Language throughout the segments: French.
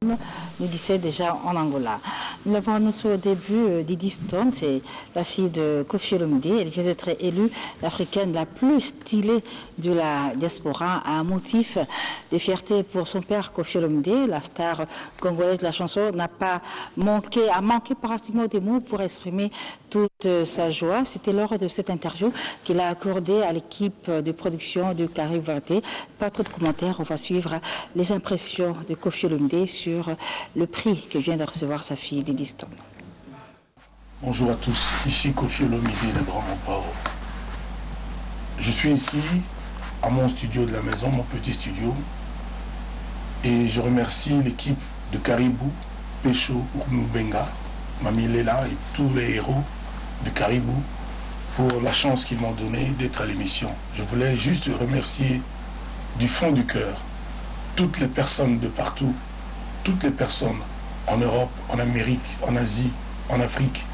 nous disait déjà en Angola. Nous l'avons annoncé au début, Didi Stone, c'est la fille de Koffi Olomide. Elle vient d'être élue l'Africaine la plus stylée de la diaspora, un motif de fierté pour son père Koffi Olomide. La star congolaise de la chanson a manqué pratiquement des mots pour exprimer toute sa joie. C'était lors de cette interview qu'il a accordée à l'équipe de production de Carib Verte. Pas trop de commentaires, on va suivre les impressions de Koffi Olomide sur le prix que vient de recevoir sa fille Didi Stone. Bonjour à tous, ici Koffi Olomide de Grand Montpao. Je suis ici à mon studio de la maison, mon petit studio, et je remercie l'équipe de Caribou, Pécho, Ourmoubenga, Mami Lela et tous les héros de Caribou pour la chance qu'ils m'ont donnée d'être à l'émission. Je voulais juste remercier du fond du cœur toutes les personnes de partout, toutes les personnes en Europe, en Amérique, en Asie, en Afrique,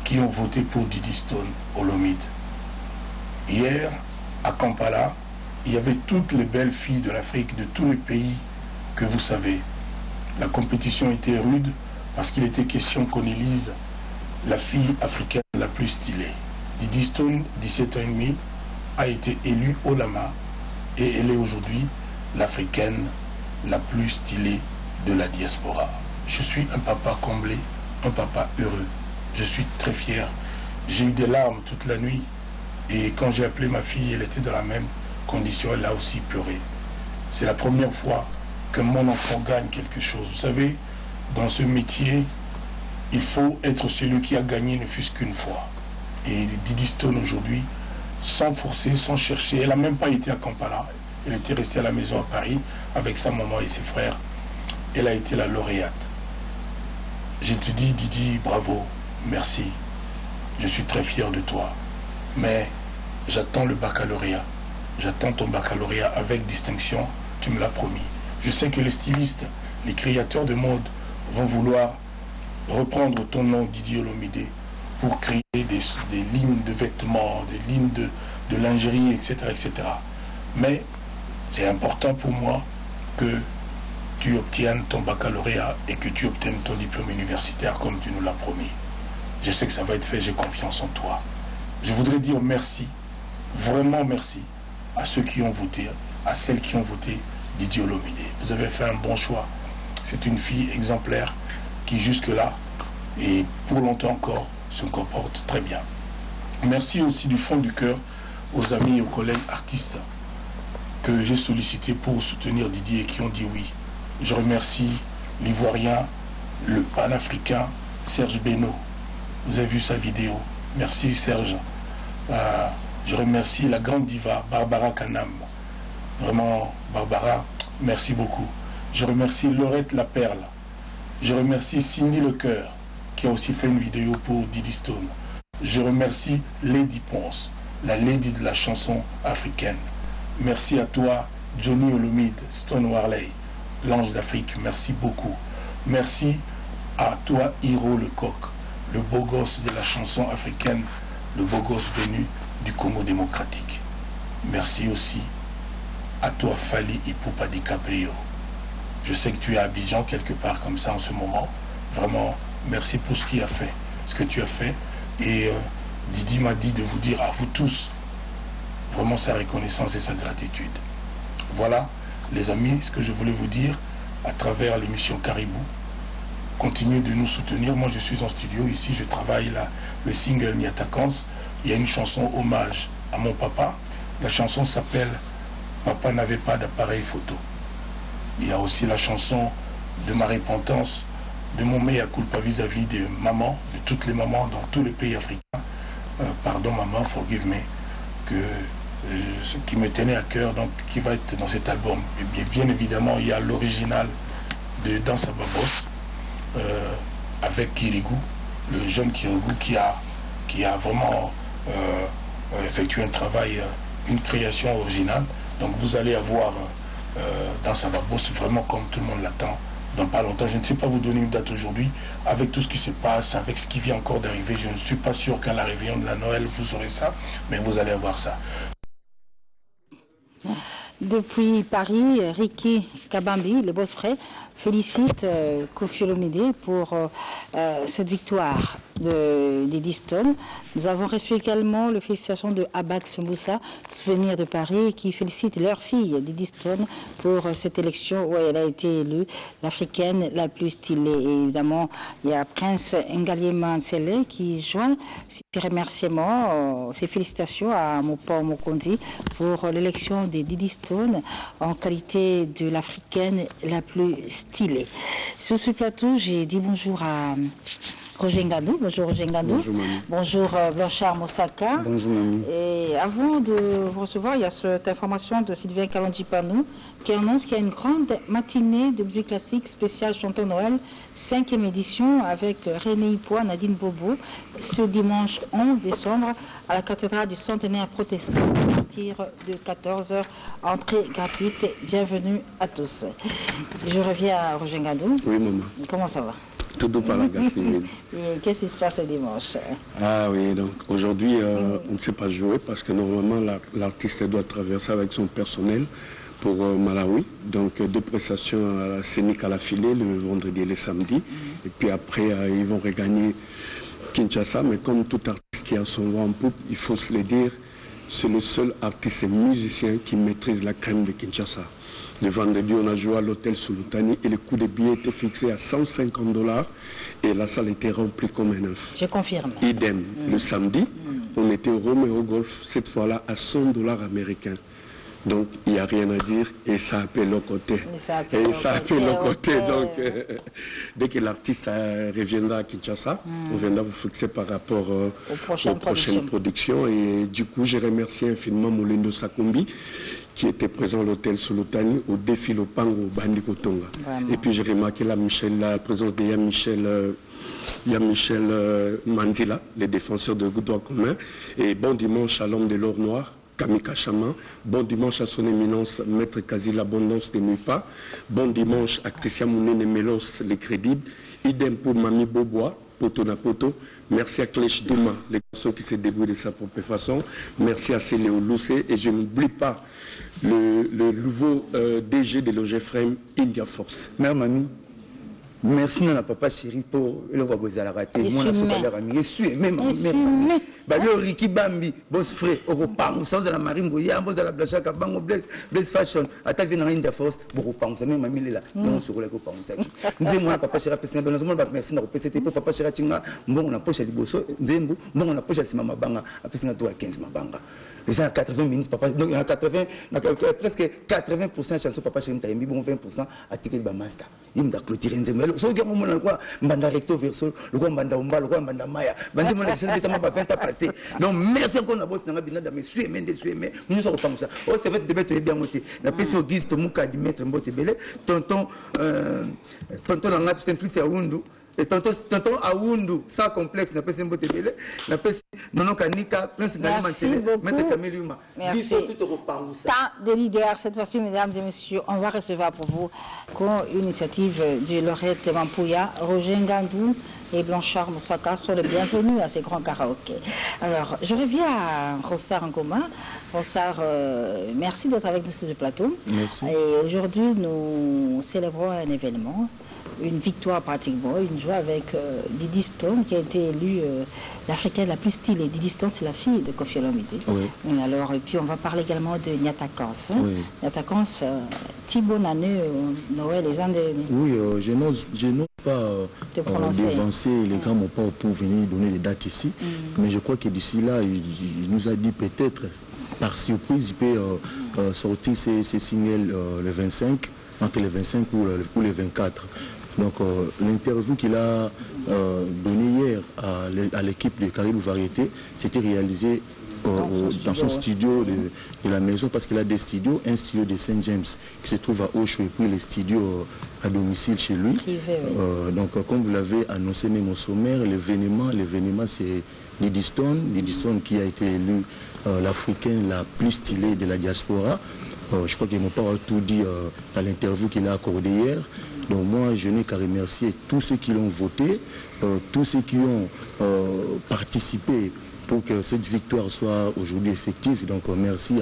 qui ont voté pour Didi Stone Olomide. Hier, à Kampala, il y avait toutes les belles filles de l'Afrique, de tous les pays que vous savez. La compétition était rude parce qu'il était question qu'on élise la fille africaine la plus stylée. Didi Stone, 17 ans et demi, a été élue au Lama et elle est aujourd'hui l'Africaine la plus stylée de la diaspora. Je suis un papa comblé, un papa heureux. Je suis très fier. J'ai eu des larmes toute la nuit et quand j'ai appelé ma fille, elle était dans la même condition, elle a aussi pleuré. C'est la première fois que mon enfant gagne quelque chose. Vous savez, dans ce métier, il faut être celui qui a gagné ne fût-ce qu'une fois. Et Didi Stone aujourd'hui, sans forcer, sans chercher, elle n'a même pas été à Kampala. Elle était restée à la maison à Paris avec sa maman et ses frères. Elle a été la lauréate. Je te dis, Didi, bravo, merci. Je suis très fier de toi. Mais j'attends le baccalauréat. J'attends ton baccalauréat avec distinction. Tu me l'as promis. Je sais que les stylistes, les créateurs de mode vont vouloir reprendre ton nom, Didi Olomide, pour créer des lignes de vêtements, des lignes de lingerie, etc., etc. Mais c'est important pour moi que tu obtiennes ton baccalauréat et que tu obtiennes ton diplôme universitaire comme tu nous l'as promis. Je sais que ça va être fait, j'ai confiance en toi. Je voudrais dire merci, vraiment merci, à ceux qui ont voté, à celles qui ont voté Didi Olomide. Vous avez fait un bon choix. C'est une fille exemplaire qui jusque-là, et pour longtemps encore, se comporte très bien. Merci aussi du fond du cœur aux amis et aux collègues artistes que j'ai sollicités pour soutenir Didi et qui ont dit oui. Je remercie l'Ivoirien, le panafricain Serge Beno. Vous avez vu sa vidéo. Merci Serge. Je remercie la grande diva Barbara Kanam. Vraiment, Barbara, merci beaucoup. Je remercie Laurette La Perle. Je remercie Cindy Lecoeur, qui a aussi fait une vidéo pour Didi Stone. Je remercie Lady Ponce, la lady de la chanson africaine. Merci à toi, Johnny Olomide, Stone Warley, l'ange d'Afrique, merci beaucoup. Merci à toi, Hiro Lecoq, le beau gosse de la chanson africaine, le beau gosse venu du Congo démocratique. Merci aussi à toi, Fally Ipupa DiCaprio. Je sais que tu es à Abidjan quelque part comme ça en ce moment. Vraiment, merci pour ce qu'il a fait, ce que tu as fait. Et Didi m'a dit de vous dire à vous tous vraiment sa reconnaissance et sa gratitude. Voilà, les amis, ce que je voulais vous dire à travers l'émission Caribou. Continuez de nous soutenir. Moi, je suis en studio ici, je travaille là, le single Niatakans. Il y a une chanson hommage à mon papa. La chanson s'appelle Papa n'avait pas d'appareil photo. Il y a aussi la chanson de ma repentance, de mon mea culpa vis-à-vis de maman, de toutes les mamans dans tous les pays africains. Pardon maman, forgive me, ce qui me tenait à cœur, donc qui va être dans cet album. Et bien évidemment, il y a l'original de Dans sa babos, avec Kirigu, le jeune Kirigu qui a vraiment effectué un travail, une création originale. Donc vous allez avoir Dans sa babos vraiment comme tout le monde l'attend dans pas longtemps. Je ne sais pas vous donner une date aujourd'hui. Avec tout ce qui se passe, avec ce qui vient encore d'arriver, je ne suis pas sûr qu'à la réveillon de la Noël, vous aurez ça, mais vous allez avoir ça. Depuis Paris, Ricky Kabambi, le boss frais, félicite Koffi Olomide pour cette victoire d'Eddie Stone. Nous avons reçu également les félicitations de Abax Moussa, souvenir de Paris, qui félicite leur fille, Eddie Stone, pour cette élection où elle a été élue l'Africaine la plus stylée. Et évidemment, il y a Prince Ngali Mansele qui joint ses remerciements, ses félicitations à Mopo Mokondi pour l'élection d'Eddie Stone en qualité de l'Africaine la plus stylée. Sur ce plateau, j'ai dit bonjour à Roger Ngandou. Bonjour Roger Ngandou. Bonjour Mamie. Bonjour Blanchard Moussaka. Bonjour Mamie. Et avant de vous recevoir, il y a cette information de Sylvain Kalonji-Panou qui annonce qu'il y a une grande matinée de musique classique spéciale Chanton Noël, 5e édition avec René Hipois, Nadine Bobo, ce dimanche 11 décembre à la cathédrale du centenaire protestant à partir de 14h, entrée gratuite. Bienvenue à tous. Je reviens à Roger Ngandou. Oui maman. Comment ça va? Tout doux par la gastronomie. Et qu'est-ce qui se passe ce dimanche? Ah oui, donc aujourd'hui, on ne sait pas jouer parce que normalement, l'artiste doit traverser avec son personnel pour Malawi. Donc, 2 prestations à la scénique à la filée, le vendredi et le samedi. Et puis après, ils vont regagner Kinshasa. Mais comme tout artiste qui a son vent en poupe, il faut se le dire, c'est le seul artiste et musicien qui maîtrise la crème de Kinshasa. Le vendredi, on a joué à l'hôtel Sultani et le coût des billets était fixé à $150 et la salle était remplie comme un œuf. Je confirme. Idem. Le samedi, on était au Romeo Golf, cette fois-là à $100 américains. Donc, il n'y a rien à dire et ça appelle le côté. Et ça appelle le côté. Donc, dès que l'artiste reviendra à Kinshasa, on viendra vous fixer par rapport aux prochaines productions. Et du coup, je remercie infiniment Molindo Sakumbi qui était présent à l'hôtel Solotani au défi Lopango Bandi Kotonga. Et puis j'ai remarqué la présence de Michel Mandila, les défenseurs de droits communs. Et bon dimanche à l'homme de l'or noir, Kamika Chama. Bon dimanche à son éminence, Maître Kazi l'abondance de Muipa. Bon dimanche à Christian Mounene Mélos, les crédibles. Idem pour Mami Bobois, Poto na Poto. Merci à Klech Douma, les garçons qui se débrouillent de sa propre façon. Merci à Céléo Loussé. Et je n'oublie pas le nouveau DG de l'OGFREM, India Force. Mère Mamie, merci à papa chéri pour le roi la raté. Moi, je suis même le Ricky Bambi, boss frère, Europam, sans la marine Boya, boss de la Blacha Kabango, Blaise Fashion, attaque dans India Force, Europam, c'est même Mamie là, non sur le copain. Nous avons papa chéri, dans le monde, merci d'avoir passé pour papa chéri, bon, on a poche à Liboso, Zembo, bon, on a poche à Simama Banga, à passer à 15 Mabanga. Les à 80 minutes, papa, donc il y a 80, presque 80% de chansons, papa chéri, bon 20% à ticket de master. Il m'a clôturé un zemel. Ce qui est mon endroit, Banda recto verso, le roi Banda Umba, le roi Banda Maya, Banda mon accès de ma 20 ans passé. Donc merci encore à boss dans la binada, mais suis aimé, nous sommes pas ça. Oh, c'est vrai de mettre bien monté. La PC au guise, ton mouka de mettre un botte belé, tonton la nappe simplice à Wundu. Et tonton Awundu, sans complexe, n'a pas un botte belé, n'a pas non Kanika, Prince Merci beaucoup. Maître Cameliuma. Merci. Tant de leaders, cette fois-ci, mesdames et messieurs, on va recevoir pour vous une initiative de Laurette Mampouya, Roger Ngandou et Blanchard Moussaka sont les bienvenus à ces grands karaokés. Alors, je reviens à Rossard Ngoma. Rossard, merci d'être avec nous sur ce plateau. Merci. Et aujourd'hui, nous célébrons un événement, une victoire pratiquement, une joie avec Didi Stone qui a été élue l'Africaine la plus stylée. Didi Stone, c'est la fille de Koffi Olomide. Oui. Alors, et puis on va parler également de Nyatakans. Hein? Oui. Nyatakans, Thibaut Nane, Noël, les Andes. Oui, je n'ose pas devancer les grands mots pour venir donner les dates ici. Mais je crois que d'ici là, il nous a dit peut-être, par surprise, il peut sortir ses singles le 25, entre les 25 ou les 24. Donc l'interview qu'il a donnée hier à l'équipe de Caribou Variété, c'était réalisé dans son studio de la maison, parce qu'il a des studios, un studio de Saint James qui se trouve à Osho et puis les studios à domicile chez lui. Donc comme vous l'avez annoncé même au sommaire, l'événement c'est Didi Stone qui a été élu l'Africaine la plus stylée de la diaspora. Je crois qu'il ne m'a pas tout dit dans l'interview qu'il a accordée hier. Donc moi, je n'ai qu'à remercier tous ceux qui l'ont voté, tous ceux qui ont participé pour que cette victoire soit aujourd'hui effective. Donc merci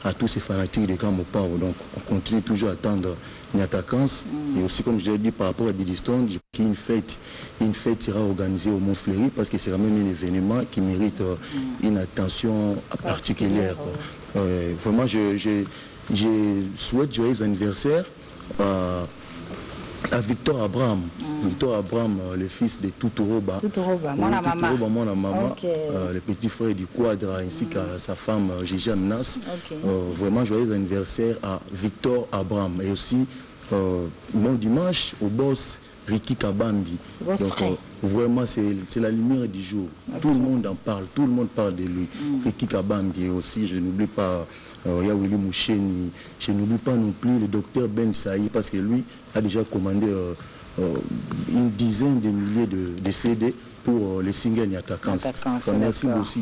à tous ces fanatiques de Grand Mopao. Donc on continue toujours à attendre Niatakans. Et aussi, comme je l'ai dit, par rapport à Didiston, une fête sera organisée au Mont-Fleury parce que c'est quand même un événement qui mérite une attention particulière. Vraiment, je souhaite joyeux anniversaire à Victor Abraham. Victor Abraham, le fils de Tutoroba. Tutoroba, mon maman. Okay. Le petit frère du Quadra, ainsi qu'à sa femme Gigi Amnas. Okay. Vraiment joyeux anniversaire à Victor Abraham. Et aussi, bon dimanche au boss Ricky Kabambi. Donc, vraiment, c'est la lumière du jour. Okay. Tout le monde en parle, tout le monde parle de lui. Ricky Kabambi. Et aussi, je n'oublie pas Yawili Moucheni. Je n'oublie pas non plus le docteur Ben Saï, parce que lui a déjà commandé une dizaine de milliers de CD pour les singles Niatakans.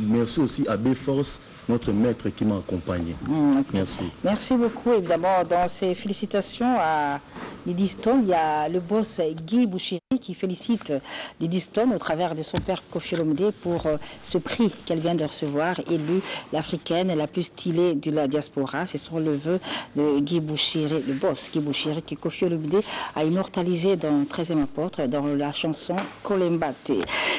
Merci aussi à B-Force, notre maître qui m'a accompagné. Okay. Merci. Merci beaucoup. Évidemment, dans ces félicitations à Didiston, il y a le boss Guy Bouchiri qui félicite Didiston au travers de son père Kofi Olomide pour ce prix qu'elle vient de recevoir, élu l'Africaine la plus stylée de la diaspora. Ce sont le vœu de Guy Bouchiri, le boss Guy Bouchiri, que Kofi Olomide a immortalisé dans 13e apôtre, dans la chanson Kolembate.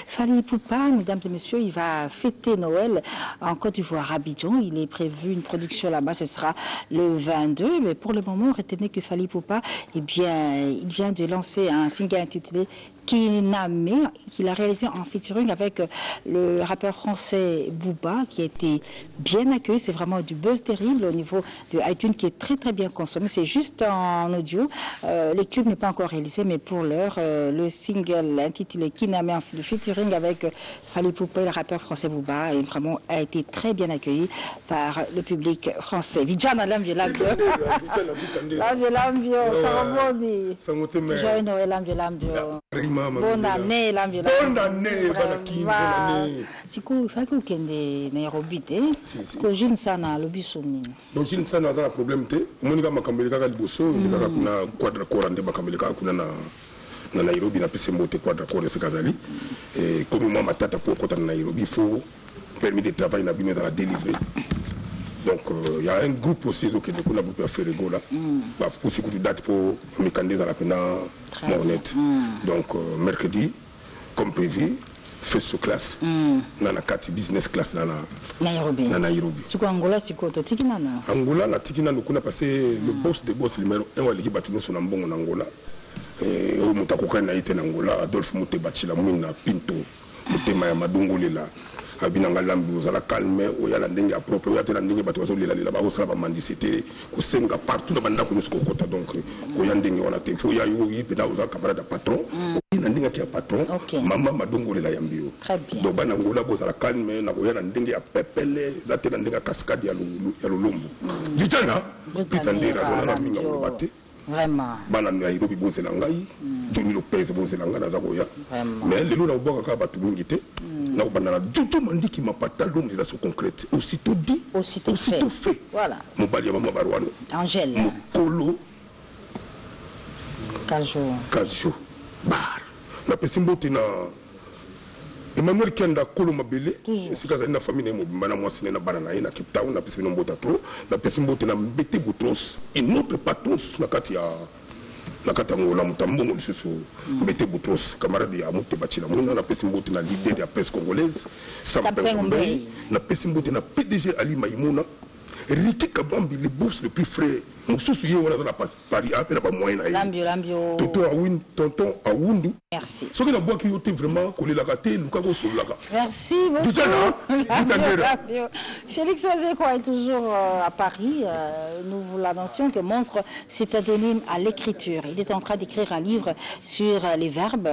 Fally Ipupa, mesdames et messieurs, il va fêter Noël en Côte d'Ivoire, à Abidjan. Il est prévu une production là-bas, ce sera le 22. Mais pour le moment, retenez que Fally Ipupa, eh bien, il vient de lancer un single intitulé Kiname, qu'il a réalisé en featuring avec le rappeur français Booba, qui a été bien accueilli. C'est vraiment du buzz terrible au niveau de iTunes, qui est très très bien consommé. C'est juste en audio. Le clip n'est pas encore réalisé, mais pour l'heure, le single intitulé Kiname, le featuring avec Fally Ipupa et le rappeur français Booba, et vraiment a été très bien accueilli par le public français. Vijana Lambio, Lambio, ça va bon. Joyeux Noël, Lambio. Bonne année, Lambio. Bonne année, bonne année. Siku, il faut que vous ayez Nairobi, que jeune sana lobi soni. Donc jeune sana dans le problème te, monika makambeleka ka liboso, ndika kuna quadra korande makambeleka kuna na Nairobi na pese mote quadra kore se kazali. Et comme moi ma tata pour kota na Nairobi, il faut permis de travail na bino dans la délivrer. Donc il y a un groupe aussi qui est un groupe à Ferrego là. Pour ce que tu dates pour me candidater à la pena honnête. Donc mercredi, comme prévu, fait ce classe dans la carte business class dans Nairobi. C'est quoi Angola, c'est quoi toi tikina na? Angola na tikina nous connaît passé le boss des boss numéro 1 wa l'équipe battu sur Nambongo en Angola. Et au mutakoka na été en Angola, Adolphe Mutebachila Muna Pinto, Mutema ya Madongolela. Abinanga lambi ozala calme oyala ndenge propre oyatela ndenge bato bazolela lela ba osala ba mandicité ko senga partout na banda ko nyusko kota. Donc koya ndenge wana te fo ya yo yipeta ozala camarade patron na ndenge ki patron mama madongolela yambio. Donc bana ngola bozala calme na koya ndenge ya pepele zatela ndenge cascade ya lolombo vitana pitandera dona na minga ko bate. Vraiment. Bana Nairobi bozela ngai Johnny Lopez bozela ngana za koya. Mais lelo na boka ka batu mingi te. Na bana Jojo Mandiki mapata l'organisation concrète aussitôt dit aussitôt fait. Voilà. Mobali ya mama barwano. Angèle. Mokolo. Kajo. Bar. Na pesimbote na Emmanuel Kenda Kolo Mabele, c'est quand na famille mo bana mwasi na bana na ina Cape Town na pesi mbota trop, na pesi mbote na Mbete Boutros, et notre patron na kati ya na kati ngola mutambongo lisusu Mbete Boutros, camarade ya Moute Bachila Muna na pesi mbote na leader de la presse congolaise, Sampengombe, na pesi mbote na PDG Ali Maïmouna, Ricky Kabambi, le boss le plus frais. Lambio. Tonton Awundu. Merci. Ce qui n'a pas été vraiment collé la gâté, Lukago sur la gâte. Merci beaucoup. Félix Ozeko est toujours à Paris. Nous vous l'annoncions que Monstre s'est adonné à l'écriture. Il est en train d'écrire un livre sur les verbes.